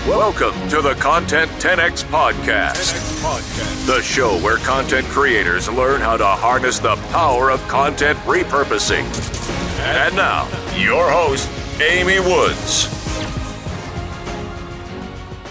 Welcome to the Content 10X Podcast, the show where content creators learn how to harness the power of content repurposing. And now, your host, Amy Woods.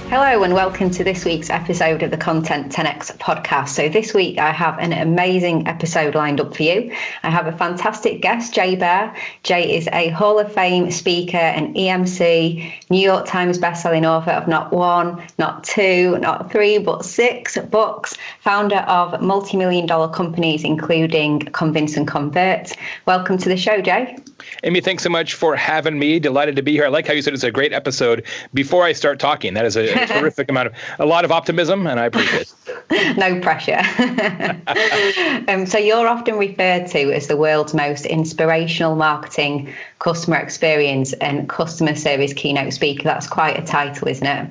Hello and welcome to this week's episode of the Content 10X podcast. So this week I have an amazing episode lined up for you. I have a fantastic guest, Baer. Jay is a Hall of Fame speaker and EMC, New York Times bestselling author of not one, not two, not three, but 6 books, founder of multi-million-dollar companies, including Convince and Convert. Welcome to the show, Jay. Amy, thanks so much for having me. Delighted to be here. I like how you said it's a great episode before I start talking. That is a terrific amount of, a lot of optimism, and I appreciate it. No pressure. So you're often referred to as the world's most inspirational marketing, customer experience, and customer service keynote speaker. That's quite a title, isn't it?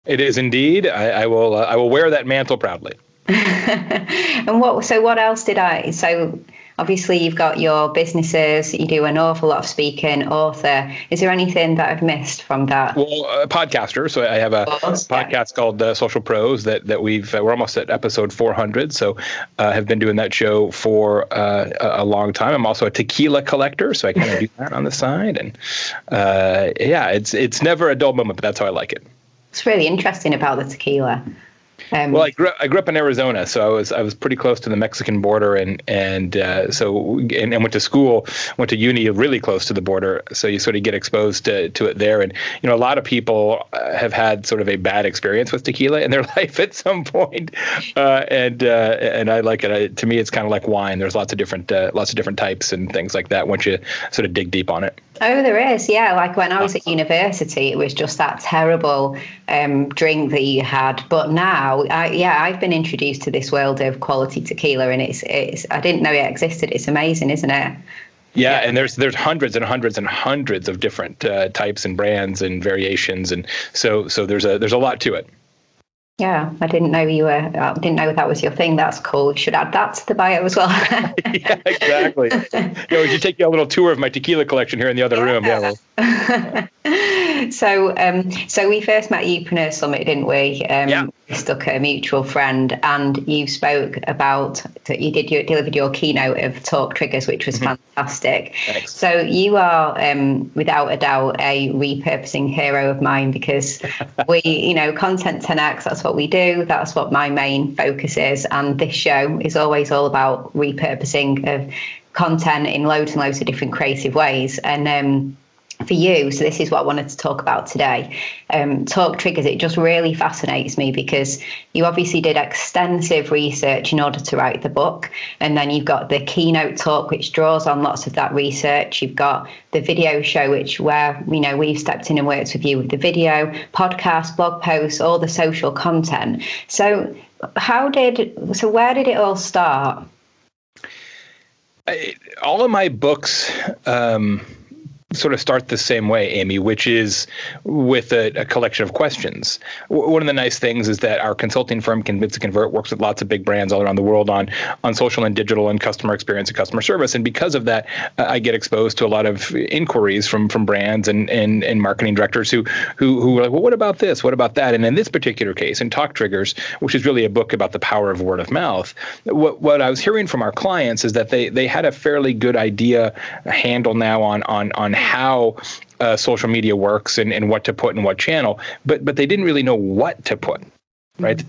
It is indeed. I will wear that mantle proudly. And what else did I? So obviously you've got your businesses, you do an awful lot of speaking, author. Is there anything that I've missed from that? Well, a podcaster. So I have a podcast called Social Pros that we're almost at episode 400. So have been doing that show for a long time. I'm also a tequila collector, so I kind of do that on the side. And it's never a dull moment, but that's how I like it. It's really interesting about the tequila. Well, I grew up in Arizona, so I was pretty close to the Mexican border, and went to school, went to uni really close to the border. So you sort of get exposed to it there, and a lot of people have had sort of a bad experience with tequila in their life at some point, and I like it. To me, it's kind of like wine. There's lots of different types and things like that once you sort of dig deep on it. Oh, there is, yeah. Like when I was at university, it was just that terrible drink that you had. But now, I've been introduced to this world of quality tequila, and it's I didn't know it existed. It's amazing, isn't it? Yeah, and there's hundreds and hundreds and hundreds of different types and brands and variations, and so there's a lot to it. Yeah, I didn't know that was your thing. That's cool. You should add that to the bio as well. Yeah, exactly. We should take you a little tour of my tequila collection here in the other room. Yeah. So we first met at Upreneur Summit, didn't we? We stuck at a mutual friend, and you spoke about that you delivered your keynote of Talk Triggers, which was fantastic. Thanks. So you are without a doubt a repurposing hero of mine, because we, Content 10X, that's what we do. That's what my main focus is. And this show is always all about repurposing of content in loads and loads of different creative ways. And for you, so this is what I wanted to talk about today. Talk Triggers, it just really fascinates me because you obviously did extensive research in order to write the book. And then you've got the keynote talk, which draws on lots of that research. You've got the video show, where we've stepped in and worked with you with the video, podcast, blog posts, all the social content. So where did it all start? All of my books sort of start the same way, Amy, which is with a collection of questions. One of the nice things is that our consulting firm, Convince and Convert, works with lots of big brands all around the world on social and digital and customer experience and customer service. And because of that, I get exposed to a lot of inquiries from brands and marketing directors who are like, well, what about this? What about that? And in this particular case, in Talk Triggers, which is really a book about the power of word of mouth, what I was hearing from our clients is that they had a fairly good idea, a handle now on how social media works and what to put in what channel, but they didn't really know what to put, right?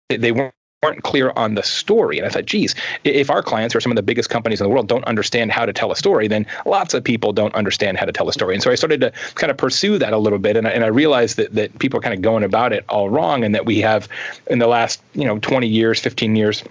They weren't clear on the story. And I thought, geez, if our clients are some of the biggest companies in the world don't understand how to tell a story, then lots of people don't understand how to tell a story. And so I started to kind of pursue that a little bit. And I realized that people are kind of going about it all wrong, and that we have in the last 20 years, 15 years,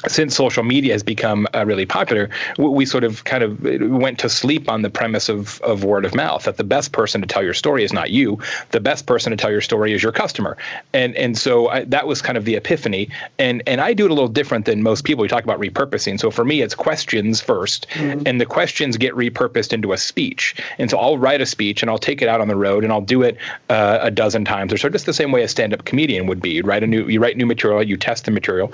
since social media has become really popular, we sort of kind of went to sleep on the premise of word of mouth, that the best person to tell your story is not you. The best person to tell your story is your customer. And so that was kind of the epiphany. And I do it a little different than most people. We talk about repurposing. So for me, it's questions first, and the questions get repurposed into a speech. And so I'll write a speech and I'll take it out on the road and I'll do it a dozen times or so, just the same way a stand-up comedian would be. You write new material, you test the material.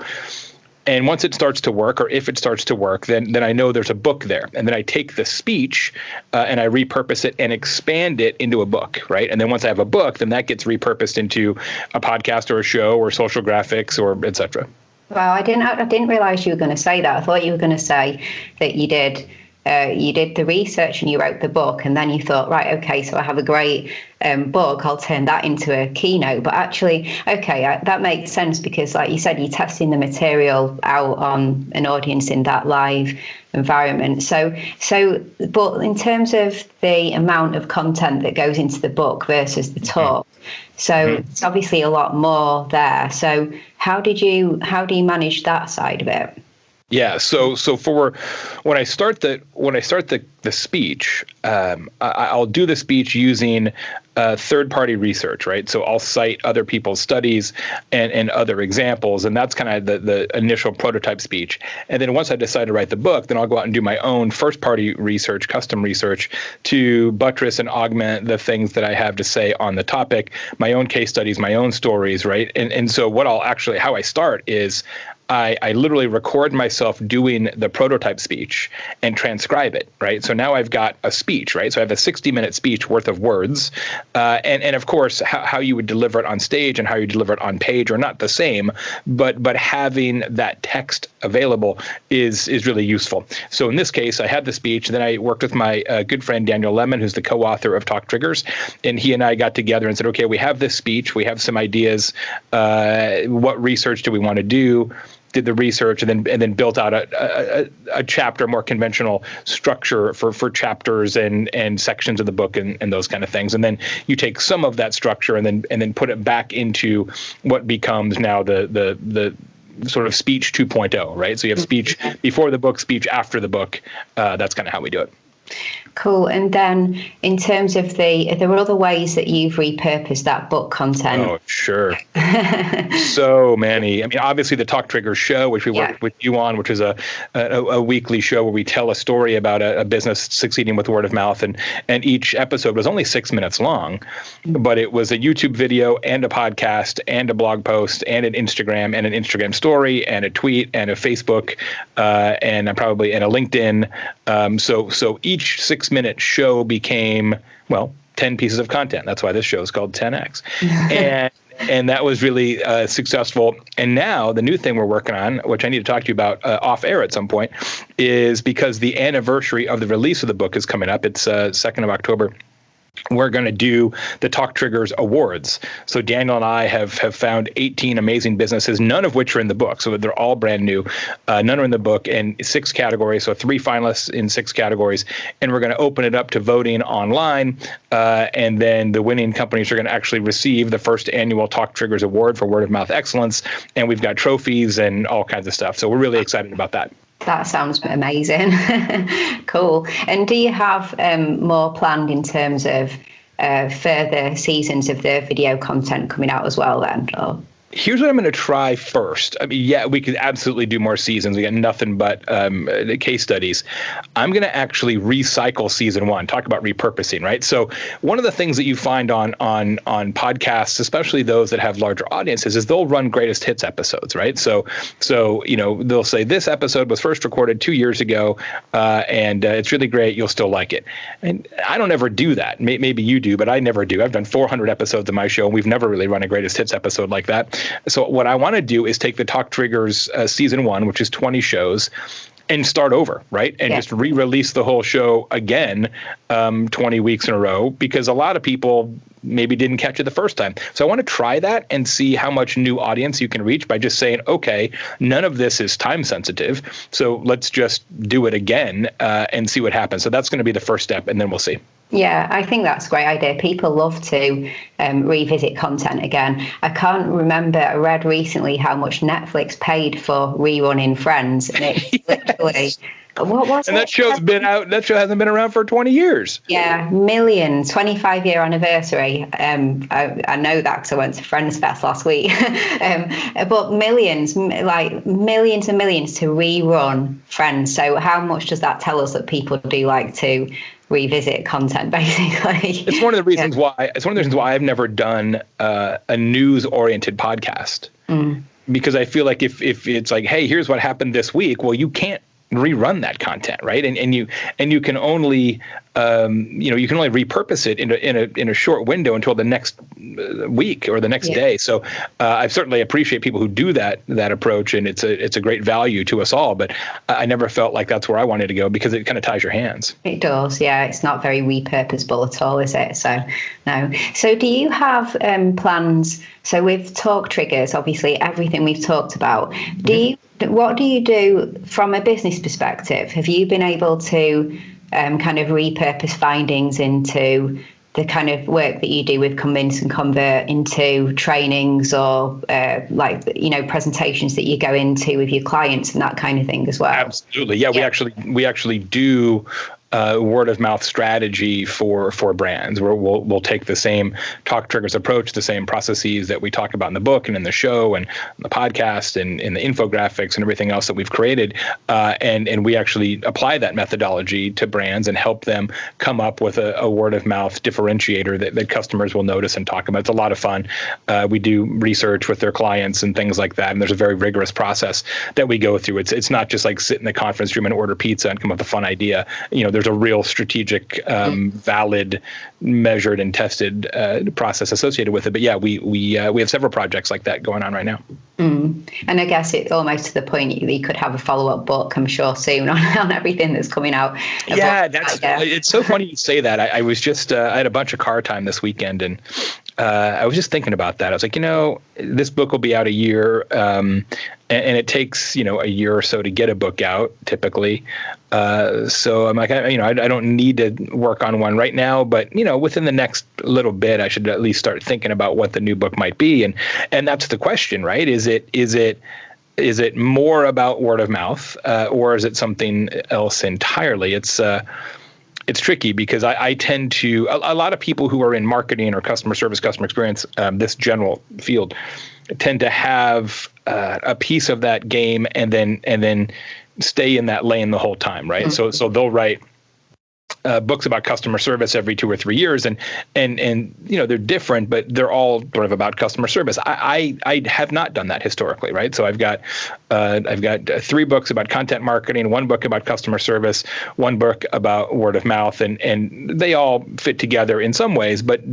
And once it starts to work, or if it starts to work, then I know there's a book there. And then I take the speech and I repurpose it and expand it into a book, right? And then once I have a book, then that gets repurposed into a podcast or a show or social graphics or et cetera. Well, I didn't realize you were going to say that. I thought you were going to say that you did the research and you wrote the book, and then you thought, right, okay, so I have a great book, I'll turn that into a keynote. But actually, okay, that makes sense, because like you said, you're testing the material out on an audience in that live environment. So, but in terms of the amount of content that goes into the book versus the talk, so it's obviously a lot more there. So how do you manage that side of it? Yeah. So for when I start the speech, I'll do the speech using third-party research, right? So I'll cite other people's studies and other examples, and that's kind of the initial prototype speech. And then once I decide to write the book, then I'll go out and do my own first-party research, custom research, to buttress and augment the things that I have to say on the topic, my own case studies, my own stories, right? And so how I start is I literally record myself doing the prototype speech and transcribe it, right? So now I've got a speech, right? So I have a 60-minute speech worth of words. And of course, how you would deliver it on stage and how you deliver it on page are not the same, but having that text available is really useful. So in this case, I had the speech, and then I worked with my good friend Daniel Lemon, who's the co-author of Talk Triggers, and he and I got together and said, okay, we have this speech, we have some ideas, what research do we want to do? Did the research and then built out a chapter, more conventional structure for chapters and sections of the book and those kind of things. And then you take some of that structure and then put it back into what becomes now the sort of speech 2.0, right? So you have speech before the book, speech after the book. That's kind of how we do it. Cool. And then in terms of there were other ways that you've repurposed that book content. Oh, sure. So many. I mean, obviously the Talk Triggers show, which we worked with you on, which is a weekly show where we tell a story about a business succeeding with word of mouth. And each episode was only 6 minutes long, but it was a YouTube video and a podcast and a blog post and an Instagram story and a tweet and a Facebook and a LinkedIn. So each 6-minute show became, 10 pieces of content. That's why this show is called 10X. And that was really successful. And now the new thing we're working on, which I need to talk to you about off air at some point, is because the anniversary of the release of the book is coming up. It's 2nd of October. We're going to do the Talk Triggers Awards. So Daniel and I have found 18 amazing businesses, none of which are in the book. So they're all brand new. None are in the book, and 6 categories. So 3 finalists in 6 categories. And we're going to open it up to voting online. And then the winning companies are going to actually receive the first annual Talk Triggers Award for word of mouth excellence. And we've got trophies and all kinds of stuff. So we're really excited about that. That sounds amazing. Cool. And do you have more planned in terms of further seasons of the video content coming out as well then? Or? Here's what I'm going to try first. I mean, yeah, we could absolutely do more seasons. We got nothing but case studies. I'm going to actually recycle season 1. Talk about repurposing, right? So one of the things that you find on podcasts, especially those that have larger audiences, is they'll run greatest hits episodes, right? So they'll say this episode was first recorded 2 years ago, and it's really great. You'll still like it. And I don't ever do that. Maybe you do, but I never do. I've done 400 episodes of my show, and we've never really run a greatest hits episode like that. So what I want to do is take the Talk Triggers season 1, which is 20 shows, and start over, right? And just re-release the whole show again 20 weeks in a row, because a lot of people maybe didn't catch it the first time. So I want to try that and see how much new audience you can reach by just saying, okay, none of this is time sensitive, so let's just do it again and see what happens. So that's going to be the first step, and then we'll see. Yeah, I think that's a great idea. People love to revisit content again. I can't remember, I read recently how much Netflix paid for rerunning Friends, and it's literally... What was and it? That show's been out. That show hasn't been around for 20 years. Yeah, millions, 25-year anniversary. I know that because I went to Friends Fest last week. But millions, like millions and millions to rerun Friends. So how much does that tell us that people do like to revisit content, basically? It's one of the reasons why. It's one of the reasons why I've never done a news-oriented podcast. because I feel like if it's like, hey, here's what happened this week, well, you can't rerun that content, right? And you can only you can only repurpose it in a short window until the next week or the next day. So I certainly appreciate people who do that approach, and it's a great value to us all. But I never felt like that's where I wanted to go, because it kind of ties your hands. It does, yeah. It's not very repurposable at all, is it? So no. So do you have plans? So with talk triggers, obviously everything we've talked about. What do you do from a business perspective? Have you been able to kind of repurpose findings into the kind of work that you do with Convince and Convert into trainings or presentations that you go into with your clients and that kind of thing as well? Absolutely. Yeah. We actually do word of mouth strategy for brands, where we'll take the same talk triggers approach, the same processes that we talk about in the book and in the show and the podcast and in the infographics and everything else that we've created. And we actually apply that methodology to brands and help them come up with a word of mouth differentiator that customers will notice and talk about. It's a lot of fun. We do research with their clients and things like that. And there's a very rigorous process that we go through. It's not just like sit in the conference room and order pizza and come up with a fun idea. There's a real strategic, valid, measured, and tested process associated with it. But yeah, we have several projects like that going on right now. And I guess it's almost to the point you could have a follow-up book, I'm sure, soon on everything that's coming out. Yeah, it's so funny you say that. I was just I had a bunch of car time this weekend, and I was just thinking about that. I was like, this book will be out a year, and it takes a year or so to get a book out typically. So I'm like, I don't need to work on one right now, but within the next little bit, I should at least start thinking about what the new book might be. And that's the question, right? Is it more about word of mouth, or is it something else entirely? It's tricky, because I tend to, a lot of people who are in marketing or customer service, customer experience, this general field, tend to have a piece of that game and then stay in that lane the whole time, right? Mm-hmm. So they'll write books about customer service every 2 or 3 years, and they're different, but they're all sort of about customer service. I have not done that historically, right? So I've got 3 books about content marketing, 1 book about customer service, 1 book about word of mouth, and they all fit together in some ways, but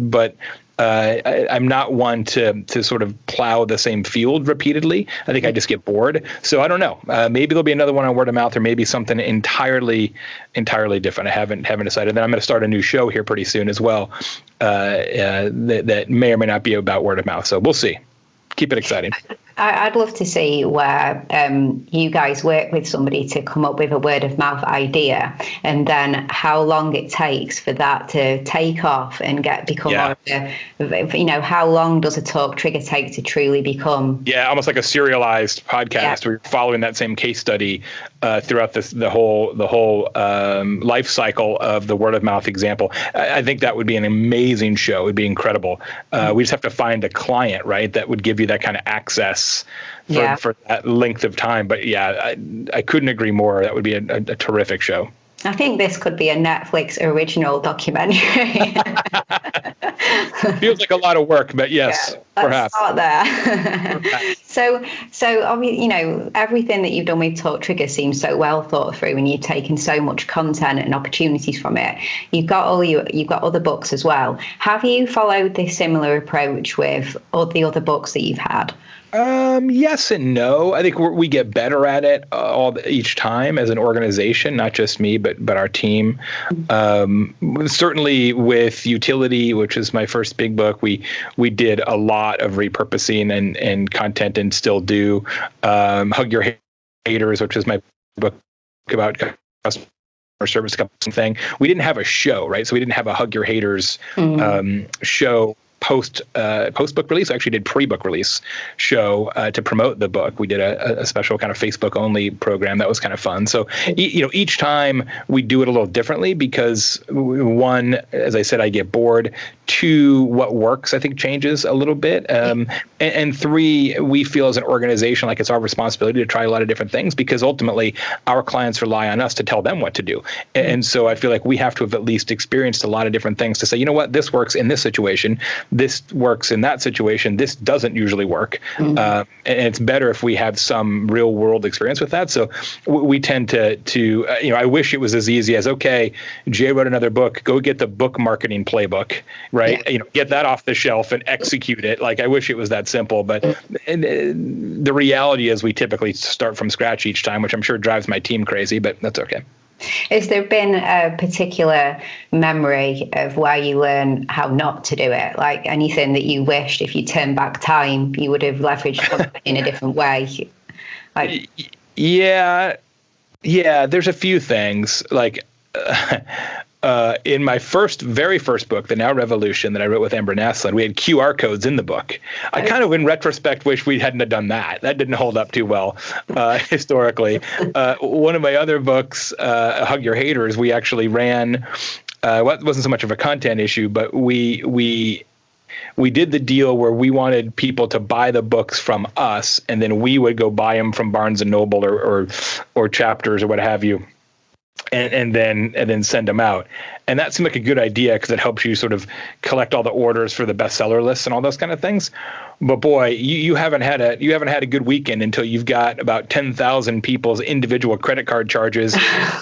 I'm not one to sort of plow the same field repeatedly. I think I just get bored. So I don't know. Maybe there'll be another one on word of mouth, or maybe something entirely different. I haven't decided. Then I'm going to start a new show here pretty soon as well, that may or may not be about word of mouth. So we'll see. Keep it exciting. I'd love to see where you guys work with somebody to come up with a word of mouth idea, and then how long it takes for that to take off and become more of how long does a talk trigger take to truly become? Yeah, almost like a serialized podcast where you're following that same case study throughout the whole life cycle of the word of mouth example. I think that would be an amazing show. It would be incredible. We just have to find a client, right, that would give you that kind of access for that length of time. But I couldn't agree more. That would be a terrific show. I think this could be a Netflix original documentary. Feels like a lot of work, but yes, perhaps. Start there. So everything that you've done with Talk Trigger seems so well thought through, and you've taken so much content and opportunities from it. You've got other books as well. Have you followed this similar approach with all the other books that you've had? Yes and no. I think we get better at it each time as an organization, not just me, but our team. Certainly with Utility, which is my first big book, we did a lot of repurposing and content, and still do. Hug Your Haters, which is my book about customer service thing. We didn't have a show, right? So we didn't have a Hug Your Haters show post book release. I actually did pre-book release show to promote the book. We did a special kind of Facebook only program that was kind of fun. So each time we do it a little differently, because 1, as I said, I get bored. 2, what works I think changes a little bit, and 3, we feel as an organization like it's our responsibility to try a lot of different things, because ultimately our clients rely on us to tell them what to do. And so I feel like we have to have at least experienced a lot of different things to say, you know what, this works in this situation. this works in that situation. This doesn't usually work. And it's better if we have some real world experience with that. So we tend to I wish it was as easy as, okay, Jay wrote another book, go get the book marketing playbook, right? Yeah. Get that off the shelf and execute it. Like, I wish it was that simple, but the reality is we typically start from scratch each time, which I'm sure drives my team crazy, but that's okay. Has there been a particular memory of where you learn how not to do it? Like anything that you wished, if you turned back time, you would have leveraged something in a different way? Like, yeah, there's a few things. Like in my very first book, The Now Revolution, that I wrote with Amber Naslund, we had QR codes in the book. I kind of, in retrospect, wish we hadn't have done that. That didn't hold up too well historically. One of my other books, Hug Your Haters, we actually ran. It wasn't so much of a content issue, but we did the deal where we wanted people to buy the books from us, and then we would go buy them from Barnes and Noble or Chapters or what have you. And then send them out. And that seemed like a good idea because it helps you sort of collect all the orders for the bestseller lists and all those kind of things. But boy, you haven't had a good weekend until you've got about 10,000 people's individual credit card charges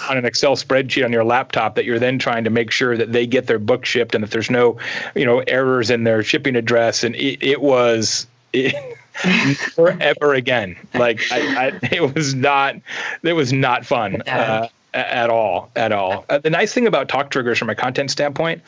on an Excel spreadsheet on your laptop that you're then trying to make sure that they get their book shipped and that there's no, errors in their shipping address. And it was forever again. Like it was not fun. At all. The nice thing about talk triggers from a content standpoint,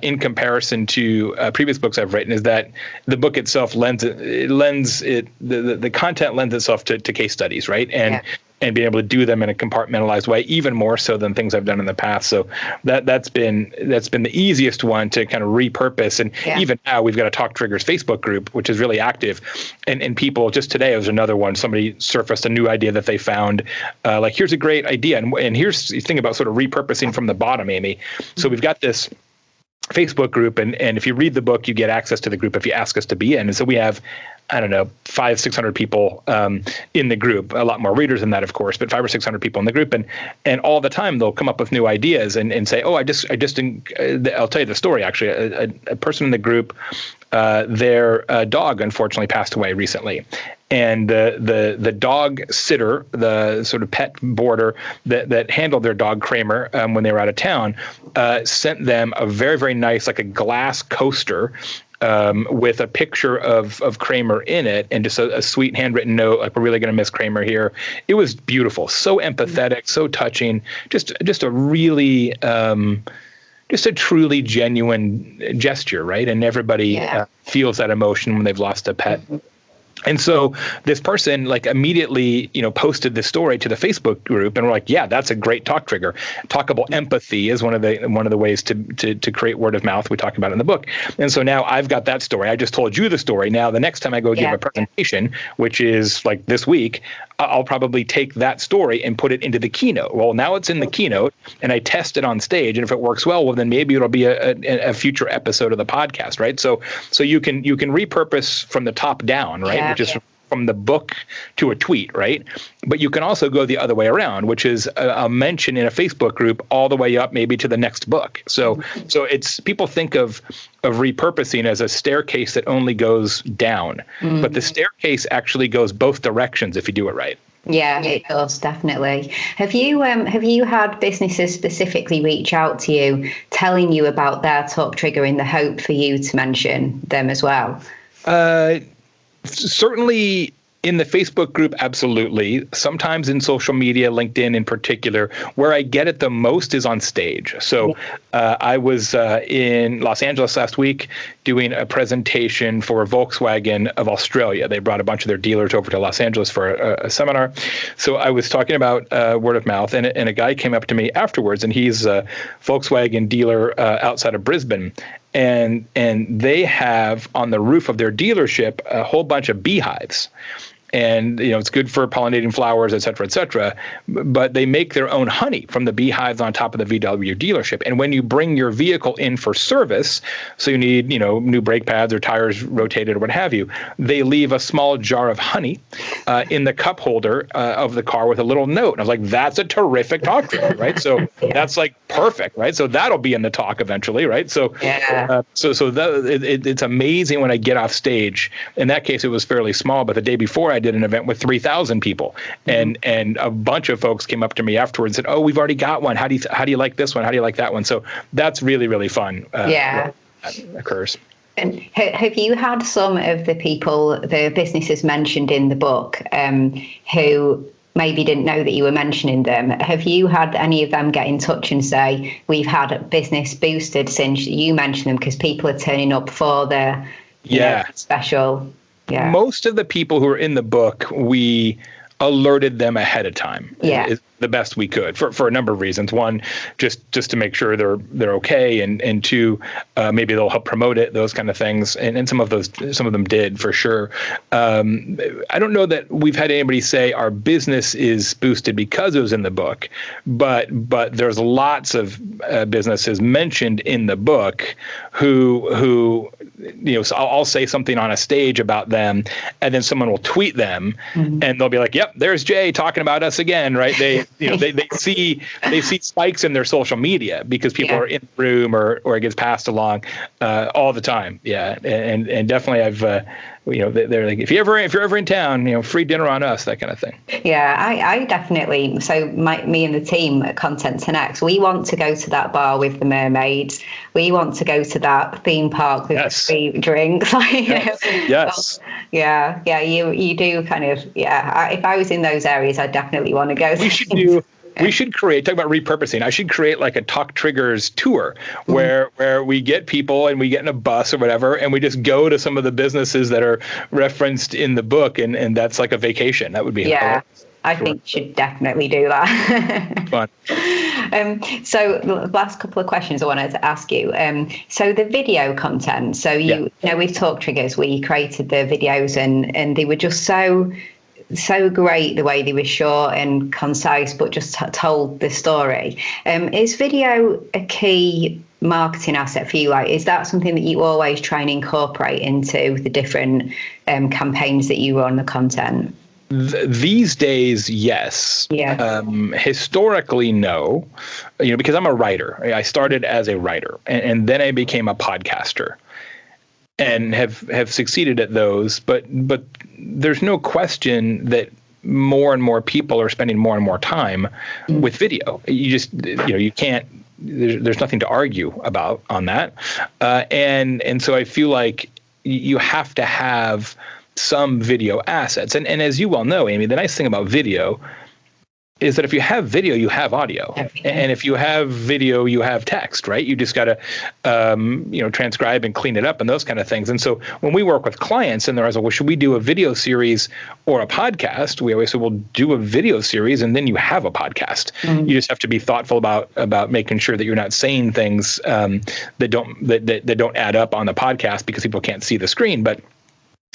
in comparison to previous books I've written, is that the book itself the content lends itself to case studies, right? And being able to do them in a compartmentalized way, even more so than things I've done in the past. So that's been the easiest one to kind of repurpose. And even now we've got a Talk Triggers Facebook group, which is really active. And people, just today was another one. Somebody surfaced a new idea that they found. Like, here's a great idea. And here's the thing about sort of repurposing from the bottom, Amy. So we've got this Facebook group, and if you read the book, you get access to the group if you ask us to be in. And so we have, 500-600 people in the group, a lot more readers than that, of course, but 500 or 600 people in the group. And all the time they'll come up with new ideas and say, I'll tell you the story, actually. A person in the group, their dog unfortunately passed away recently. And the dog sitter, the sort of pet boarder that handled their dog, Kramer, when they were out of town, sent them a very, very nice, like a glass coaster with a picture of Kramer in it, and just a sweet handwritten note, like, we're really going to miss Kramer here. It was beautiful, so empathetic, so touching, just a really just a truly genuine gesture, right? And everybody feels that emotion when they've lost a pet. And so this person immediately, posted this story to the Facebook group, and we're like, yeah, that's a great talk trigger. Talkable empathy is one of the ways to create word of mouth. We talk about it in the book. And so now I've got that story. I just told you the story. Now the next time I go give a presentation, which is like this week, I'll probably take that story and put it into the keynote. Well, now it's in the keynote, and I test it on stage. And if it works well, then maybe it'll be a future episode of the podcast, right? So you can repurpose from the top down, right? Which is from the book to a tweet, right? But you can also go the other way around, which is a mention in a Facebook group all the way up maybe to the next book. So it's, people think of repurposing as a staircase that only goes down, but the staircase actually goes both directions if you do it right. Yeah, it does, definitely. Have you had businesses specifically reach out to you, telling you about their talk trigger in the hope for you to mention them as well? Certainly in the Facebook group, absolutely. Sometimes in social media, LinkedIn in particular, where I get it the most is on stage. So I was in Los Angeles last week doing a presentation for Volkswagen of Australia. They brought a bunch of their dealers over to Los Angeles for a seminar. So I was talking about word of mouth, and a guy came up to me afterwards, and he's a Volkswagen dealer outside of Brisbane. And they have on the roof of their dealership a whole bunch of beehives. and it's good for pollinating flowers, et cetera, but they make their own honey from the beehives on top of the VW dealership. And when you bring your vehicle in for service, so you need new brake pads or tires rotated or what have you, they leave a small jar of honey in the cup holder of the car with a little note. And I was like, that's a terrific talk trigger, right? So that's like perfect, right? So that'll be in the talk eventually, right? So it's amazing when I get off stage. In that case, it was fairly small, but the day before I did an event with 3,000 people, and a bunch of folks came up to me afterwards and said, "Oh, we've already got one. How do you like this one? How do you like that one?" So that's really, really fun. That occurs. And have you had some of the people, the businesses mentioned in the book, who maybe didn't know that you were mentioning them? Have you had any of them get in touch and say, we've had business boosted since you mentioned them because people are turning up for the special? Yeah. Most of the people who are in the book, we alerted them ahead of time. Is the best we could for a number of reasons. One, just to make sure they're okay, and two, maybe they'll help promote it, those kind of things. And some of them did for sure. I don't know that we've had anybody say our business is boosted because it was in the book, but there's lots of businesses mentioned in the book who so I'll say something on a stage about them, and then someone will tweet them, and they'll be like, "Yep, there's Jay talking about us again," right? They see spikes in their social media because people are in the room or it gets passed along all the time. Yeah, and definitely I've they're like, if you're ever in town, free dinner on us, that kind of thing. Yeah, I definitely. So me and the team at Content 10X, we want to go to that bar with the mermaids. We want to go to that theme park with free drinks. Yes. Yeah. You do kind of. Yeah. If I was in those areas, I'd definitely want to go. We should create, talk about repurposing. I should create like a Talk Triggers tour where we get people and we get in a bus or whatever, and we just go to some of the businesses that are referenced in the book, and that's like a vacation. That would be hilarious. I think you should definitely do that. Fun. So the last couple of questions I wanted to ask you. So the video content. So with Talk Triggers, we created the videos and they were just so great the way they were short and concise, but just told the story. Is video a key marketing asset for you? Like, is that something that you always try and incorporate into the different campaigns that you run, the content? These days, yes. Yeah. Historically, no. Because I'm a writer. I started as a writer, and then I became a podcaster, and have succeeded at those. But there's no question that more and more people are spending more and more time with video. You just you can't. There's nothing to argue about on that. And so I feel like you have to have some video assets. And as you well know, Amy, the nice thing about video is that if you have video, you have audio. And if you have video, you have text, right? You just got to, transcribe and clean it up and those kind of things. And so when we work with clients and they're like, well, should we do a video series or a podcast? We always say, well, do a video series and then you have a podcast. You just have to be thoughtful about making sure that you're not saying things that don't add up on the podcast because people can't see the screen. But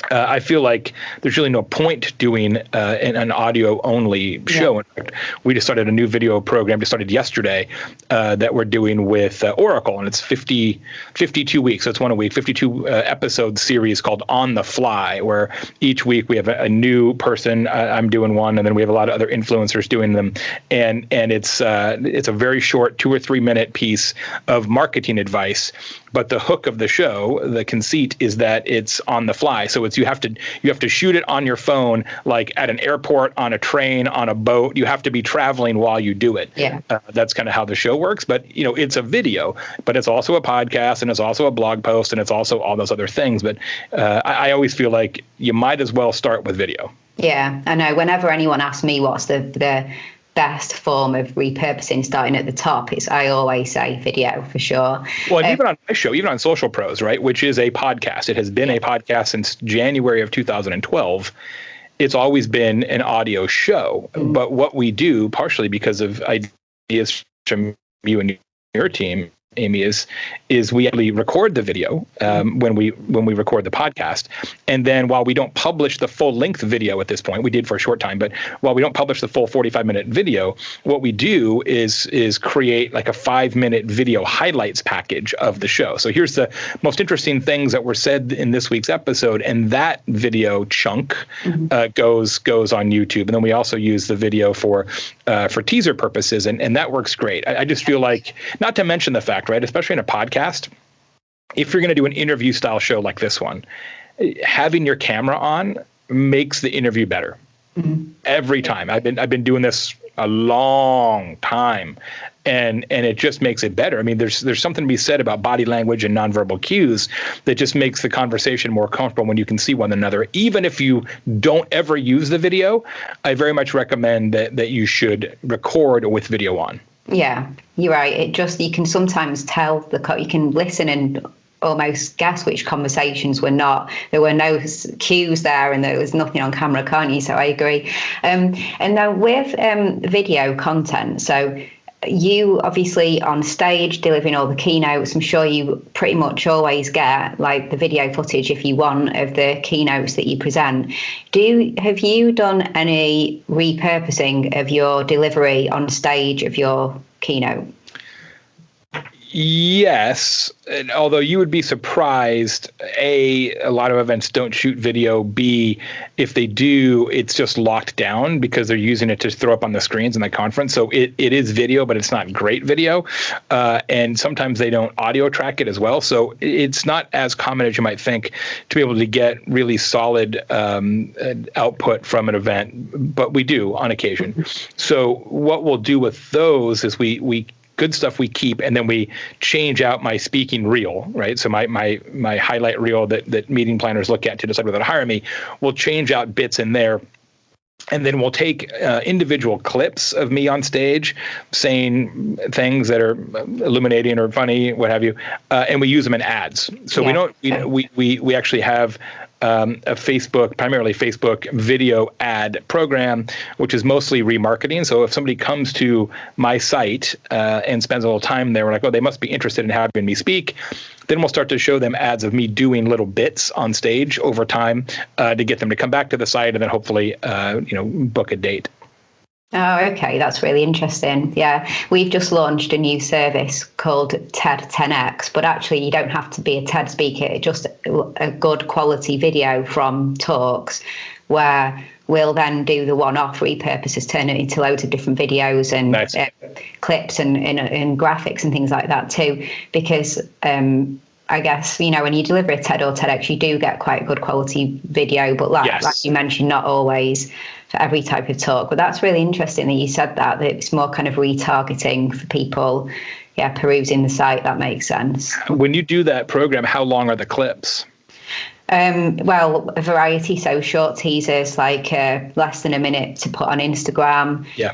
I feel like there's really no point doing an audio-only show. In fact, we just started a new video program, just started yesterday, that we're doing with Oracle, and it's 52 weeks, so it's one a week, 52 episode series called On the Fly, where each week we have a new person. I'm doing one, and then we have a lot of other influencers doing them, and it's a very short 2 or 3 minute piece of marketing advice. But the hook of the show, the conceit, is that it's on the fly. So you have to shoot it on your phone, like at an airport, on a train, on a boat. You have to be traveling while you do it. Yeah. That's kind of how the show works. But it's a video, but it's also a podcast, and it's also a blog post, and it's also all those other things. But I always feel like you might as well start with video. Yeah, I know. Whenever anyone asks me what's the best form of repurposing, starting at the top, I always say video for sure. Well, even on my show, even on Social Pros, right, which is a podcast, it has been a podcast since January of 2012. It's always been an audio show. But what we do, partially because of ideas from you and your team, Amy, is we actually record the video when we record the podcast, and then while we don't publish the full length video at this point, we did for a short time, but while we don't publish the full 45-minute video, what we do is create like a 5-minute video highlights package of the show. So here's the most interesting things that were said in this week's episode, and that video chunk goes on YouTube, and then we also use the video for teaser purposes, and that works great. I just feel like, not to mention the fact, right, especially in a podcast, if you're going to do an interview style show like this one, having your camera on makes the interview better every time. I've been doing this a long time, and it just makes it better. I mean, there's something to be said about body language and nonverbal cues that just makes the conversation more comfortable when you can see one another. Even if you don't ever use the video, I very much recommend that you should record with video on. Yeah, you're right. You can sometimes tell you can listen and almost guess which conversations were not. There were no cues there, and there was nothing on camera, can't you? So I agree. And now with video content, so you obviously on stage delivering all the keynotes, I'm sure you pretty much always get like the video footage if you want of the keynotes that you present. Have you done any repurposing of your delivery on stage of your keynote? Yes, although you would be surprised, A, a lot of events don't shoot video. B, if they do, it's just locked down because they're using it to throw up on the screens in the conference. So it is video, but it's not great video. And sometimes they don't audio track it as well. So it's not as common as you might think to be able to get really solid output from an event, but we do on occasion. So what we'll do with those is we good stuff we keep, and then we change out my speaking reel, right? So my highlight reel that meeting planners look at to decide whether to hire me, we'll change out bits in there. And then we'll take individual clips of me on stage saying things that are illuminating or funny, what have you, and we use them in ads. So we actually have a primarily Facebook video ad program, which is mostly remarketing. So if somebody comes to my site and spends a little time there, we're like, oh, they must be interested in having me speak. Then we'll start to show them ads of me doing little bits on stage over time to get them to come back to the site and then hopefully, book a date. Oh, okay. That's really interesting. Yeah. We've just launched a new service called TED 10X, but actually you don't have to be a TED speaker, just a good quality video from talks where we'll then do the one-off repurposes, turn it into loads of different videos and nice. Clips and graphics and things like that too, because I guess, when you deliver a TED or TEDx, you do get quite a good quality video, but like you mentioned, not always for every type of talk. But that's really interesting that you said that it's more kind of retargeting for people, perusing the site. That makes sense. When you do that program, how long are the clips? Well, a variety. So short teasers, like less than a minute to put on Instagram. Yeah.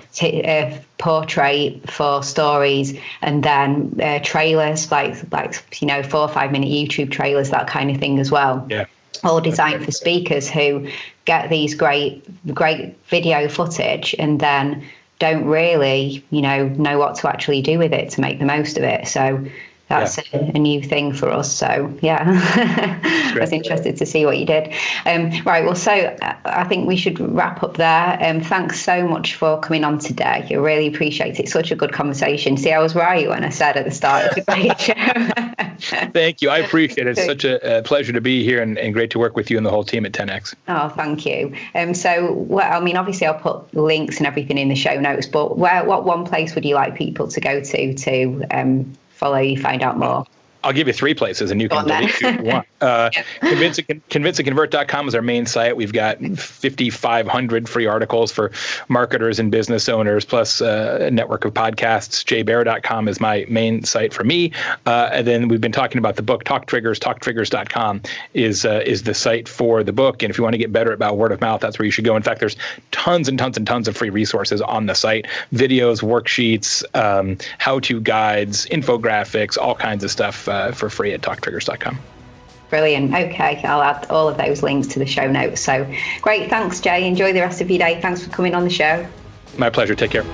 Portrait for stories, and then trailers, like 4 or 5 minute YouTube trailers, that kind of thing as well. Yeah. All designed for speakers who get these great video footage and then don't really, know what to actually do with it to make the most of it. So that's a new thing for us. So, I was interested to see what you did. Right. Well, so I think we should wrap up there. Thanks so much for coming on today. I really appreciate it. Such a good conversation. See, I was right when I said at the start it's a great show. Thank you. I appreciate it. It's such a pleasure to be here and great to work with you and the whole team at 10X. Oh, thank you. Obviously I'll put links and everything in the show notes, but what one place would you like people to go to follow you, find out more? I'll give you 3 places and you can delete if you want. ConvinceAndConvert.com is our main site. We've got 5,500 free articles for marketers and business owners, plus a network of podcasts. jbaer.com is my main site for me. And then we've been talking about the book, Talk Triggers. TalkTriggers.com is the site for the book. And if you want to get better about word of mouth, that's where you should go. In fact, there's tons and tons and tons of free resources on the site. Videos, worksheets, how-to guides, infographics, all kinds of stuff for free at TalkTriggers.com. Brilliant. Okay, I'll add all of those links to the show notes. So great. Thanks, Jay. Enjoy the rest of your day. Thanks for coming on the show. My pleasure. Take care.